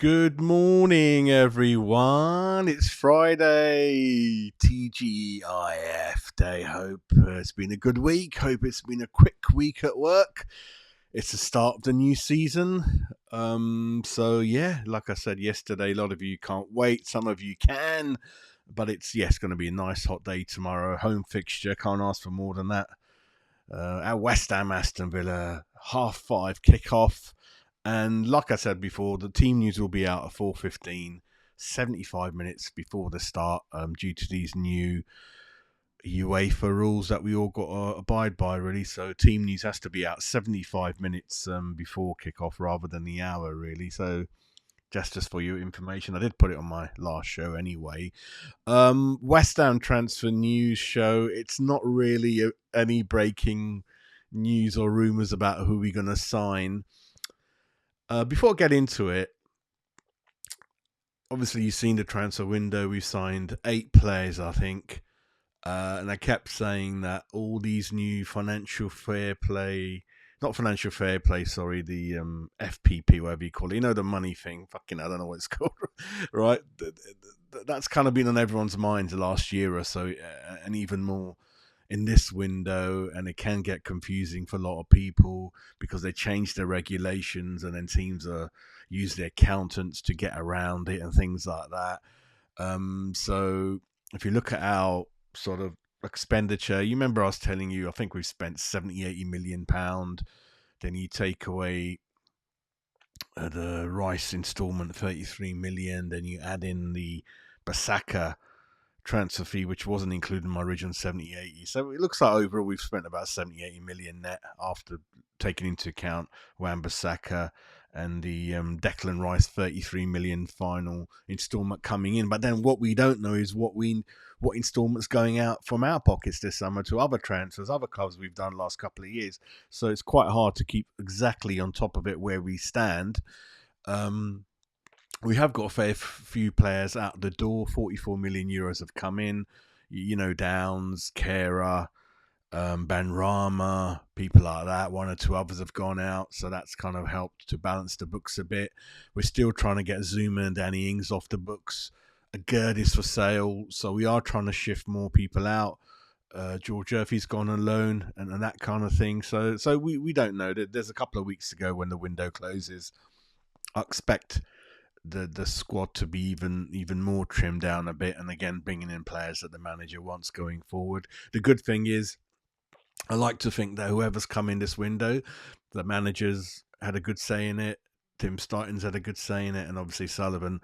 Good morning, everyone. It's Friday, TGIF Day. Hope it's been a good week. Hope it's been a quick week at work. It's the start of the new season. Like I said yesterday, a lot of you can't wait. Some of you can, but it's going to be a nice hot day tomorrow. Home fixture, can't ask for more than that. At West Ham, Aston Villa, 5:30 kickoff. And like I said before, the team news will be out at 4:15, 75 minutes before the start, due to these new UEFA rules that we all got to abide by, really. So team news has to be out 75 minutes before kickoff rather than the hour, really. So just for your information, I did put it on my last show anyway. West Ham transfer news show. It's not really any breaking news or rumours about who we're going to sign. Before I get into it, obviously you've seen the transfer window. We've signed 8 players, I think. And I kept saying that all these new the FPP, whatever you call it, the money thing, I don't know what it's called, right? That's kind of been on everyone's minds the last year or so, and even more in this window, and it can get confusing for a lot of people because they change their regulations and then teams use their accountants to get around it and things like that. So if you look at our sort of expenditure, you remember I was telling you, I think we've spent 70-80 million pound. Then you take away the Rice instalment, 33 million. Then you add in the Basaka transfer fee, which wasn't included in my original 70-80. So it looks like overall we've spent about 70-80 million net after taking into account Wan-Bissaka and the Declan Rice 33 million final instalment coming in. But then what we don't know is what instalment's going out from our pockets this summer to other transfers, other clubs we've done last couple of years. So it's quite hard to keep exactly on top of it where we stand. We have got a fair few players out the door. 44 million euros have come in. Downs, Kera, Benrahma, people like that. 1 or 2 others have gone out, so that's kind of helped to balance the books a bit. We're still trying to get Zuma and Danny Ings off the books. A Gerd is for sale, so we are trying to shift more people out. George Murphy's gone on loan and that kind of thing. So we don't know. There's a couple of weeks to go when the window closes. I expect the squad to be even more trimmed down a bit, and again bringing in players that the manager wants going forward. The good thing is, I like to think that whoever's come in this window, the managers had a good say in it. Tim Steitens had a good say in it, and obviously Sullivan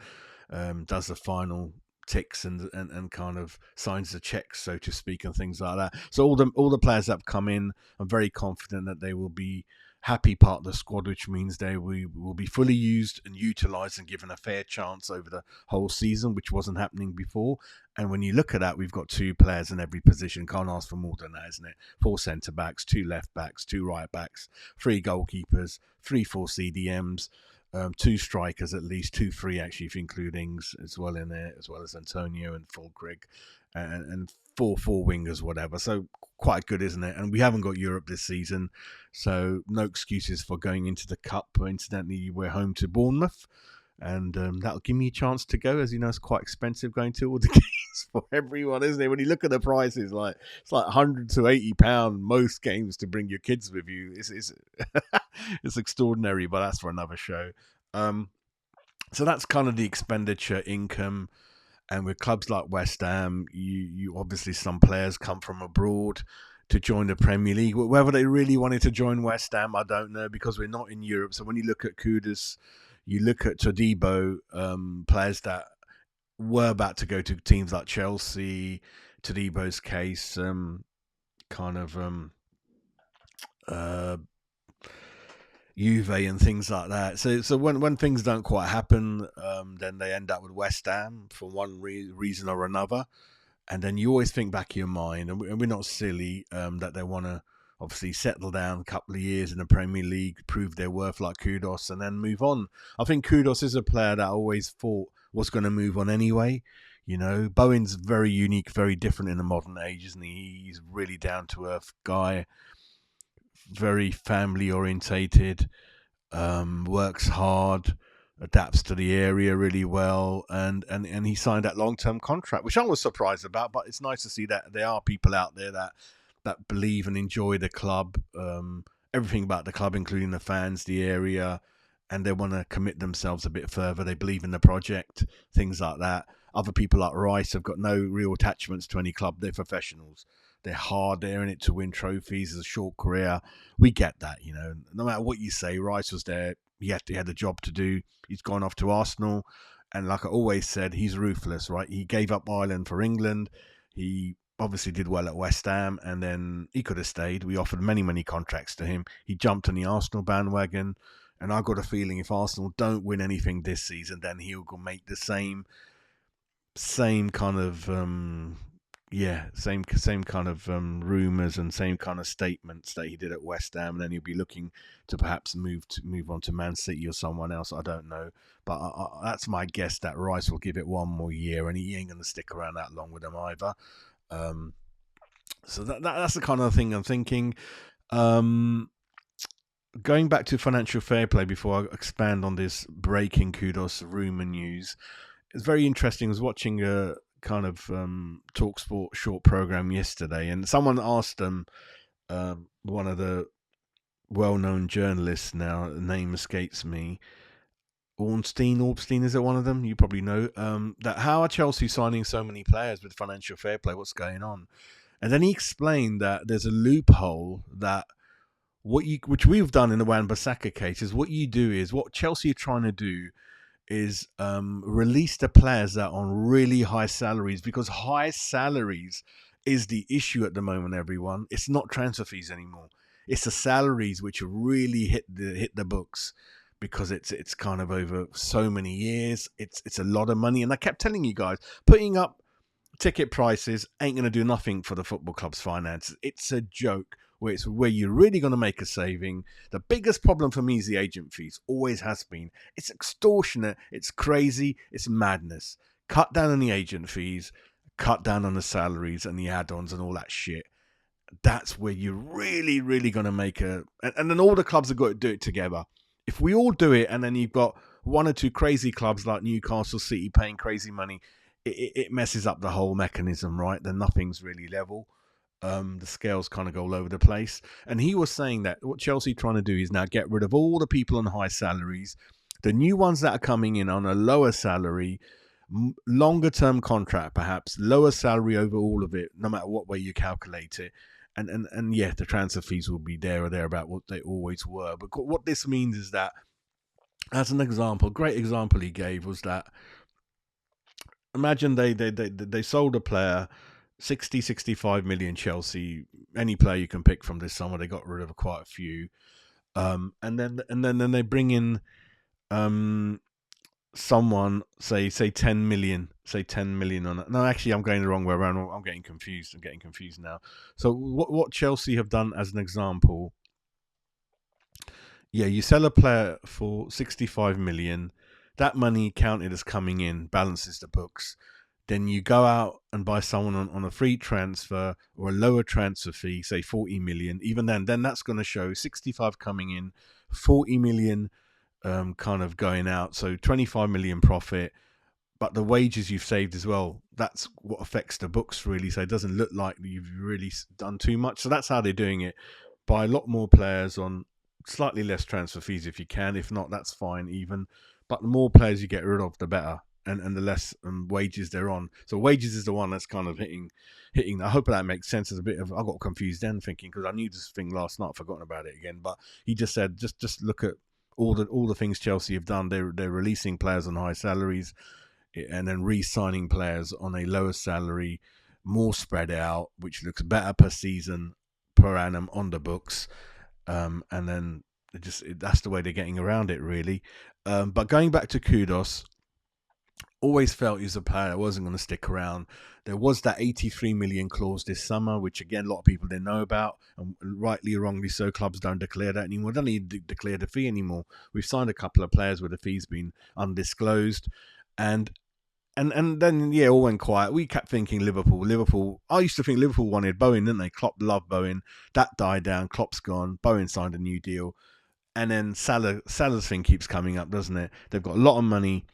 does the final ticks and kind of signs the checks, so to speak, and things like that. So all the players that have come in, I'm very confident that they will be happy part of the squad, which means they will be fully used and utilised and given a fair chance over the whole season, which wasn't happening before. And when you look at that, we've got 2 players in every position. Can't ask for more than that, isn't it? 4 centre backs, 2 left backs, 2 right backs, 3 goalkeepers, 3 full CDMs, 2 strikers at least, 2 free actually, if you include Ings as well in there, as well as Antonio and Fulkrug, and 4 wingers, whatever. So quite good, isn't it? And we haven't got Europe this season, so no excuses for going into the Cup. Incidentally, we're home to Bournemouth, and that'll give me a chance to go. As you know, it's quite expensive going to all the games for everyone, isn't it? When you look at the prices, it's like £100 to £80 most games to bring your kids with you. It's extraordinary, but that's for another show. So that's kind of the expenditure income. And with clubs like West Ham, you obviously, some players come from abroad to join the Premier League. Whether they really wanted to join West Ham, I don't know, because we're not in Europe. So when you look at Kudus, you look at Todibo, players that were about to go to teams like Chelsea, Todibo's case, Juve and things like that. So when things don't quite happen, then they end up with West Ham for one reason or another. And then you always think back in your mind, and we're not silly, that they want to obviously settle down a couple of years in the Premier League, prove their worth like Kudus, and then move on. I think Kudus is a player that I always thought was going to move on anyway. Bowen's very unique, very different in the modern age, isn't he? He's really down-to-earth guy, very family orientated, works hard, adapts to the area really well, and he signed that long-term contract, which I was surprised about. But it's nice to see that there are people out there that believe and enjoy the club, everything about the club, including the fans, the area, and they want to commit themselves a bit further. They believe in the project, things like that. Other people like Rice have got no real attachments to any club. They're professionals. They're hard. They're in it to win trophies. It's a short career. We get that, No matter what you say, Rice was there. He had a job to do. He's gone off to Arsenal, and like I always said, he's ruthless, right? He gave up Ireland for England. He obviously did well at West Ham, and then he could have stayed. We offered many, many contracts to him. He jumped on the Arsenal bandwagon, and I got a feeling if Arsenal don't win anything this season, then he'll go make the same kind of same kind of rumours and same kind of statements that he did at West Ham, and then he'll be looking to perhaps move on to Man City or someone else. I don't know, but that's my guess that Rice will give it one more year, and he ain't going to stick around that long with them either. So that's the kind of thing I'm thinking. Going back to financial fair play before I expand on this breaking Kudus rumour news, it's very interesting. I was watching a kind of TalkSport short program yesterday, and someone asked them, one of the well-known journalists, now the name escapes me, Ornstein, is it one of them? You probably know. That how are Chelsea signing so many players with financial fair play? What's going on? And then he explained that there's a loophole that which we've done in the Wan-Bissaka case, is what you do is what Chelsea are trying to do is release the players that are on really high salaries, because high salaries is the issue at the moment, everyone. It's not transfer fees anymore. It's the salaries which really hit the books, because it's kind of over so many years. It's a lot of money. And I kept telling you guys, putting up ticket prices ain't going to do nothing for the football club's finances. It's a joke. Where you're really going to make a saving. The biggest problem for me is the agent fees. Always has been. It's extortionate. It's crazy. It's madness. Cut down on the agent fees. Cut down on the salaries and the add-ons and all that shit. That's where you're really, really going to make and then all the clubs have got to do it together. If we all do it, and then you've got one or two crazy clubs like Newcastle City paying crazy money, it messes up the whole mechanism, right? Then nothing's really level. The scales kind of go all over the place. And he was saying that what Chelsea are trying to do is now get rid of all the people on high salaries, the new ones that are coming in on a lower salary, longer term contract perhaps, lower salary over all of it, no matter what way you calculate it. And yeah, the transfer fees will be there or there about what they always were. But what this means is that, as an example, a great example he gave was that, imagine they sold a player 65 million. Chelsea, any player you can pick from this summer, they got rid of quite a few, and then they bring in someone, say 10 million on it. No, actually, I'm going the wrong way around. I'm getting confused now. So what Chelsea have done, as an example, yeah, you sell a player for 65 million, that money counted as coming in balances the books. Then you go out and buy someone on a free transfer or a lower transfer fee, say 40 million. Even then that's going to show 65 coming in, 40 million kind of going out. So 25 million profit. But the wages you've saved as well, that's what affects the books, really. So it doesn't look like you've really done too much. So that's how they're doing it. Buy a lot more players on slightly less transfer fees if you can. If not, that's fine even. But the more players you get rid of, the better. And the less wages they're on. So wages is the one that's kind of hitting. I hope that makes sense. As a bit of, I got confused then thinking, because I knew this thing last night, I've forgotten about it again. But he just said, just look at all the things Chelsea have done. They're releasing players on high salaries, and then re-signing players on a lower salary, more spread out, which looks better per season, per annum on the books. And then that's the way they're getting around it, really. But going back to Kudus, always felt he was a player that wasn't going to stick around. There was that 83 million clause this summer, which again, a lot of people didn't know about, and rightly or wrongly so, clubs don't declare that anymore. They don't need to declare the fee anymore. We've signed a couple of players where the fee's been undisclosed, and then, yeah, all went quiet. We kept thinking Liverpool. I used to think Liverpool wanted Bowen, didn't they? Klopp loved Bowen. That died down. Klopp's gone. Bowen signed a new deal. And then Salah's thing keeps coming up, doesn't it? They've got a lot of money.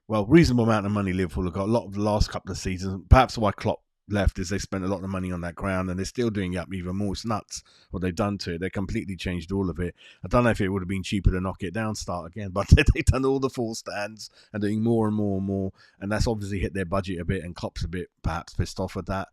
Well, reasonable amount of money Liverpool have got. A lot of the last couple of seasons. Perhaps why Klopp left is they spent a lot of money on that ground and they're still doing it up even more. It's nuts what they've done to it. They completely changed all of it. I don't know if it would have been cheaper to knock it down, start again, but they've done all the full stands and doing more and more and more. And that's obviously hit their budget a bit, and Klopp's a bit perhaps pissed off at that.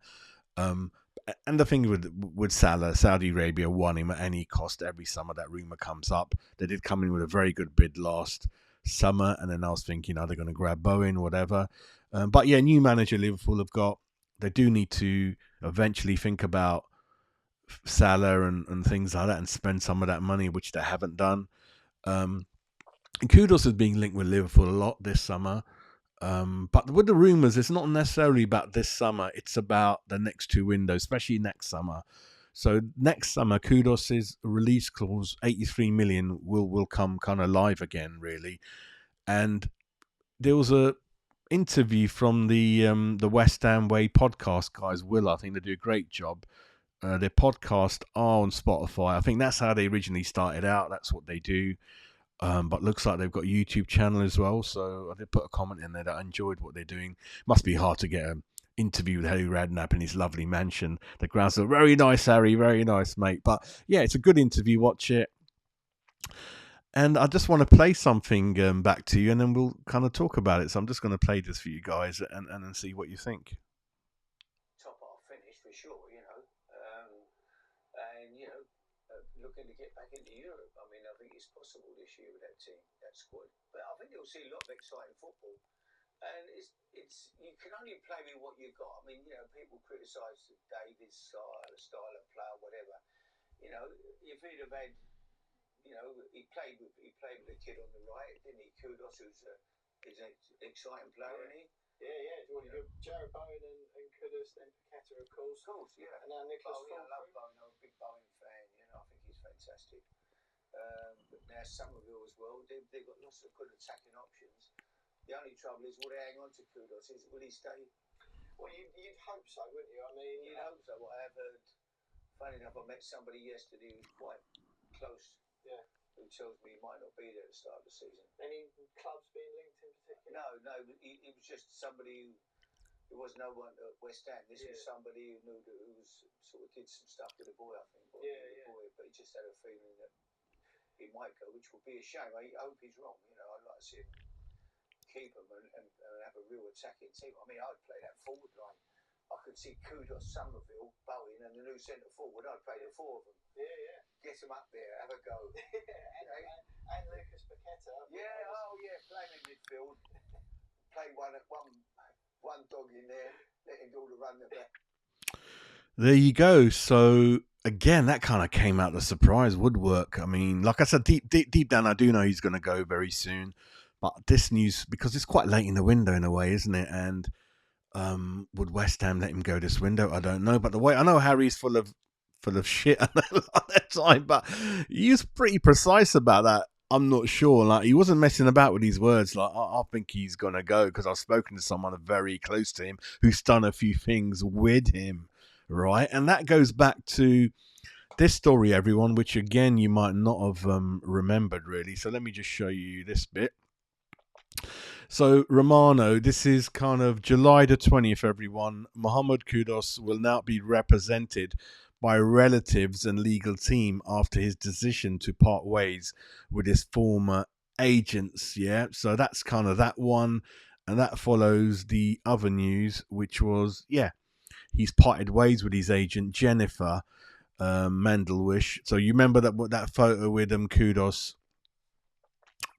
And the thing with Salah, Saudi Arabia won him at any cost every summer that rumour comes up. They did come in with a very good bid last summer, and then I was thinking, are they going to grab Bowen, whatever? But yeah, new manager Liverpool have got. They do need to eventually think about Salah and things like that and spend some of that money, which they haven't done. And Kudus is being linked with Liverpool a lot this summer. But with the rumours, it's not necessarily about this summer. It's about the next two windows, especially next summer. So next summer, Kudus' release clause, 83 million, will come kind of live again, really. And there was a interview from the West Ham Way podcast guys, Will. I think they do a great job. Their podcast are on Spotify. I think that's how they originally started out. That's what they do. But looks like they've got a YouTube channel as well. So I did put a comment in there that I enjoyed what they're doing. Must be hard to get an interview with Harry Redknapp in his lovely mansion. The grounds are very nice, Harry. Very nice, mate. But yeah, it's a good interview. Watch it. And I just want to play something back to you, and then we'll kind of talk about it. So I'm just going to play this for you guys and see what you think. Top half finish for sure, looking to get back into Europe. I mean, I think it's possible this year with that team, that squad. But I think you'll see a lot of exciting football. And it's you can only play with what you've got. I mean, people criticise David's style of play, or whatever. If he'd have had, he played with the kid on the right, didn't he? Kudus, who's an exciting player, isn't he? Yeah, it's really good. Jared Bowen and Kudus, then Paqueta, of course. Yeah. And now Nicholas I love Bowen. I'm a big Bowen fan. I think he's fantastic. But now Somerville as well. They've got lots of good attacking options. The only trouble is, will they hang on to Kudus? Will he stay? Well, you'd hope so, wouldn't you? I mean, you'd hope so. What I have heard, funny enough, I met somebody yesterday who's quite close. Yeah. Who tells me he might not be there at the start of the season. Any clubs being linked in particular? No. He was just somebody who was no one at West Ham. This was somebody who knew who was sort of did some stuff with the boy, I think. Boy, but he just had a feeling that he might go, which would be a shame. I hope he's wrong. I'd like to see him keep him and have a real attacking team. I mean, I'd play that forward line. I could see Kudus, Somerville, Bowen, and the new centre forward. I'd play the four of them. Yeah. Get them up there, have a go. and Lucas Paqueta. Play him in midfield. Play one dog in there. Let him do all the run the back. There you go. So again, that kind of came out the surprise woodwork. I mean, like I said, deep down, I do know he's going to go very soon. But this news, because it's quite late in the window in a way, isn't it? And would West Ham let him go this window? I don't know. But the way I know Harry's full of shit at that time, but he was pretty precise about that. I'm not sure. Like, he wasn't messing about with his words. Like, I think he's gonna go, because I've spoken to someone very close to him who's done a few things with him, right? And that goes back to this story, everyone, which again you might not have remembered really. So let me just show you this bit. So Romano, this is kind of July the 20th, everyone. Mohamed Kudus will now be represented by relatives and legal team after his decision to part ways with his former agents. Yeah, so that's kind of that one, and that follows the other news, which was he's parted ways with his agent Jennifer Mandelwish. So you remember that photo with Kudus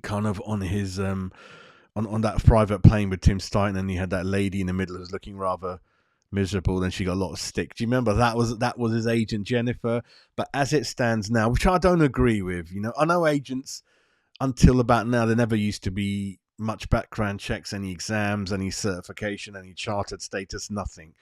kind of on his on that private plane with Tim Stein, and he had that lady in the middle who was looking rather miserable, then she got a lot of stick. Do you remember that was his agent Jennifer? But as it stands now, which I don't agree with, I know agents until about now, there never used to be much background checks, any exams, any certification, any chartered status, nothing.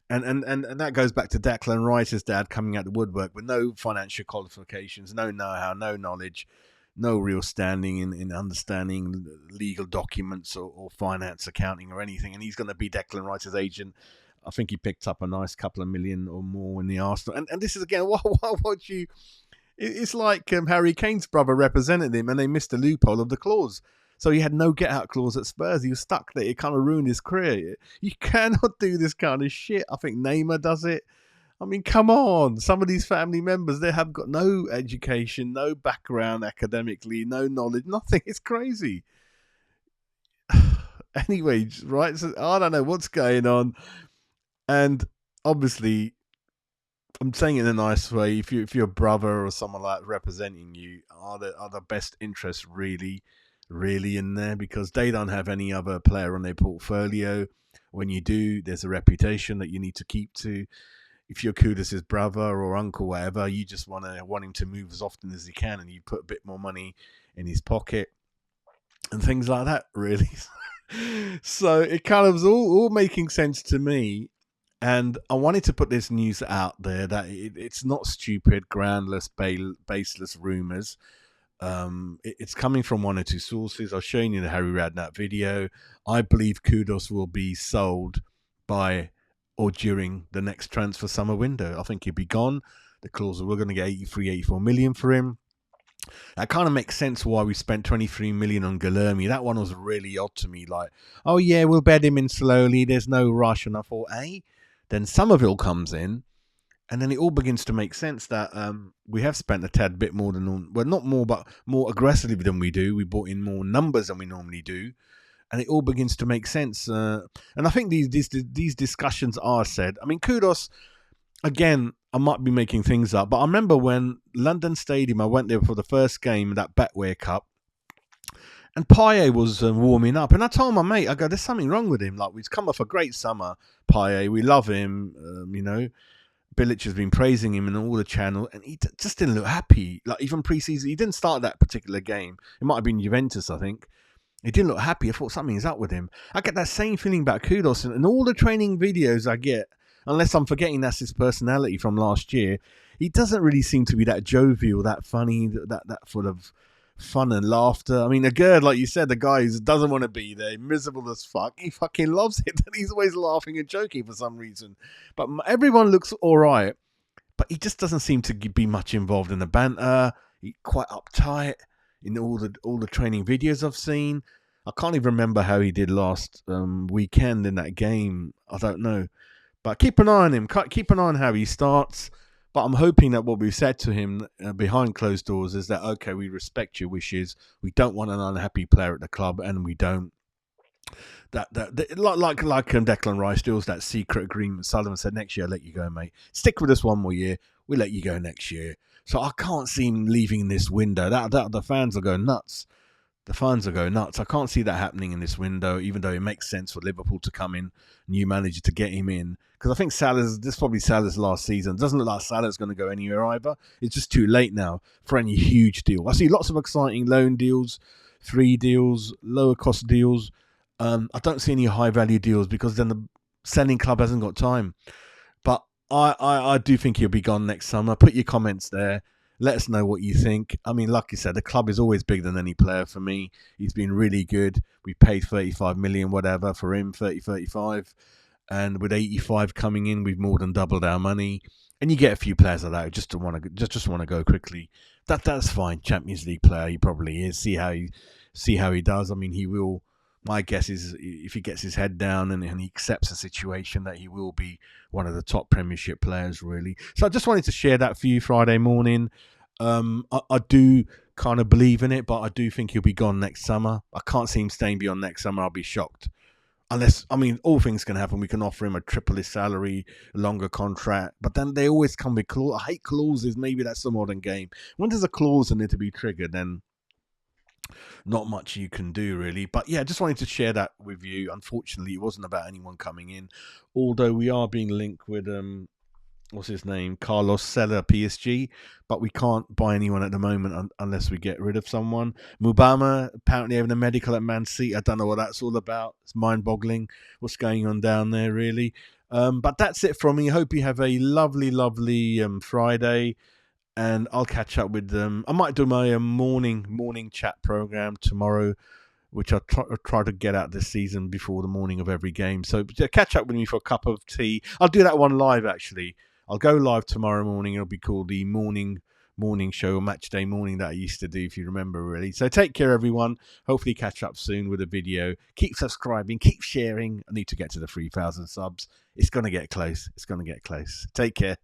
And that goes back to Declan Rice's dad coming out the woodwork with no financial qualifications, no know-how, no knowledge, no real standing in understanding legal documents or finance, accounting or anything. And he's going to be Declan Rice's agent. I think he picked up a nice couple of million or more in the Arsenal. And this is, again, what would you... It's like Harry Kane's brother represented him, and they missed the loophole of the clause. So he had no get-out clause at Spurs. He was stuck there. It kind of ruined his career. You cannot do this kind of shit. I think Neymar does it. I mean, come on. Some of these family members, they have got no education, no background academically, no knowledge, nothing. It's crazy. Anyway, right? So I don't know what's going on. And obviously, I'm saying it in a nice way. If you're a brother or someone like representing you, are the best interests really in there? Because they don't have any other player on their portfolio. When you do, there's a reputation that you need to keep to. If you're Kudus' brother or uncle, whatever, you just want him to move as often as he can, and you put a bit more money in his pocket and things like that, really. So it kind of was all making sense to me. And I wanted to put this news out there that it's not stupid, groundless, baseless rumours. It's coming from one or two sources. I've shown you the Harry Radnap video. I believe Kudus will be sold by or during the next transfer summer window. I think he'll be gone. The clause, we're going to get 83, 84 million for him. That kind of makes sense why we spent 23 million on Guilherme. That one was really odd to me. Like, oh yeah, we'll bed him in slowly. There's no rush. And I thought, then Somerville comes in, and then it all begins to make sense that we have spent a tad bit more than, well, not more, but more aggressively than we do. We brought in more numbers than we normally do, and it all begins to make sense. And I think these discussions are said. I mean, Kudus, again, I might be making things up, but I remember when London Stadium, I went there for the first game, that Betway Cup, and Payet was warming up, and I told my mate, I go, there's something wrong with him. Like, he's come off a great summer, Payet. We love him, Bilic has been praising him in all the channel, and he just didn't look happy. Like, even pre-season, he didn't start that particular game. It might have been Juventus, I think. He didn't look happy. I thought something's up with him. I get that same feeling about Kudus, and all the training videos I get, unless I'm forgetting that's his personality from last year, he doesn't really seem to be that jovial, that funny, that full of fun and laughter. I mean, Gerd, like you said, the guy who doesn't want to be there, miserable as fuck, he fucking loves it, and he's always laughing and joking for some reason. But everyone looks all right, but he just doesn't seem to be much involved in the banter. He's quite uptight in all the training videos I've seen. I can't even remember how he did last weekend in that game. I don't know. But keep an eye on him. Keep an eye on how he starts. But I'm hoping that what we've said to him behind closed doors is that, okay, we respect your wishes. We don't want an unhappy player at the club, and we don't. Like Declan Rice deals that secret agreement. Sullivan said, next year I'll let you go, mate. Stick with us one more year. We'll let you go next year. So I can't see him leaving this window. That the fans will go nuts. The fans will go nuts. I can't see that happening in this window, even though it makes sense for Liverpool to come in, new manager to get him in. Because I think this is probably Salah's last season. It doesn't look like Salah's going to go anywhere either. It's just too late now for any huge deal. I see lots of exciting loan deals, free deals, lower cost deals. I don't see any high value deals because then the selling club hasn't got time. But I do think he'll be gone next summer. Put your comments there. Let us know what you think. I mean, like you said, the club is always bigger than any player for me. He's been really good. We paid 35 million, whatever, for him, 35. And with 85 coming in, we've more than doubled our money. And you get a few players like that who just want to go quickly. That's fine. Champions League player, he probably is. See how he does. I mean, he will. My guess is if he gets his head down and he accepts the situation, that he will be one of the top Premiership players, really. So I just wanted to share that for you Friday morning. I do kind of believe in it, but I do think he'll be gone next summer. I can't see him staying beyond next summer. I'll be shocked. Unless, I mean, all things can happen. We can offer him a triple his salary, a longer contract. But then they always come with clauses. I hate clauses. Maybe that's the modern game. When there's a clause in it to be triggered, then not much you can do, really. But yeah, just wanted to share that with you. Unfortunately, it wasn't about anyone coming in. Although we are being linked with, what's his name? Carlos Seller, PSG. But we can't buy anyone at the moment unless we get rid of someone. Mubama, apparently having a medical at Man City. I don't know what that's all about. It's mind-boggling what's going on down there, really. But that's it from me. I hope you have a lovely, lovely Friday. And I'll catch up with them. I might do my morning chat program tomorrow, which I'll try to get out this season before the morning of every game. So catch up with me for a cup of tea. I'll do that one live, actually. I'll go live tomorrow morning. It'll be called the morning morning show or match day morning that I used to do, if you remember, really. So take care, everyone. Hopefully catch up soon with a video. Keep subscribing, keep sharing. I need to get to the 3,000 subs. It's going to get close. It's going to get close. Take care.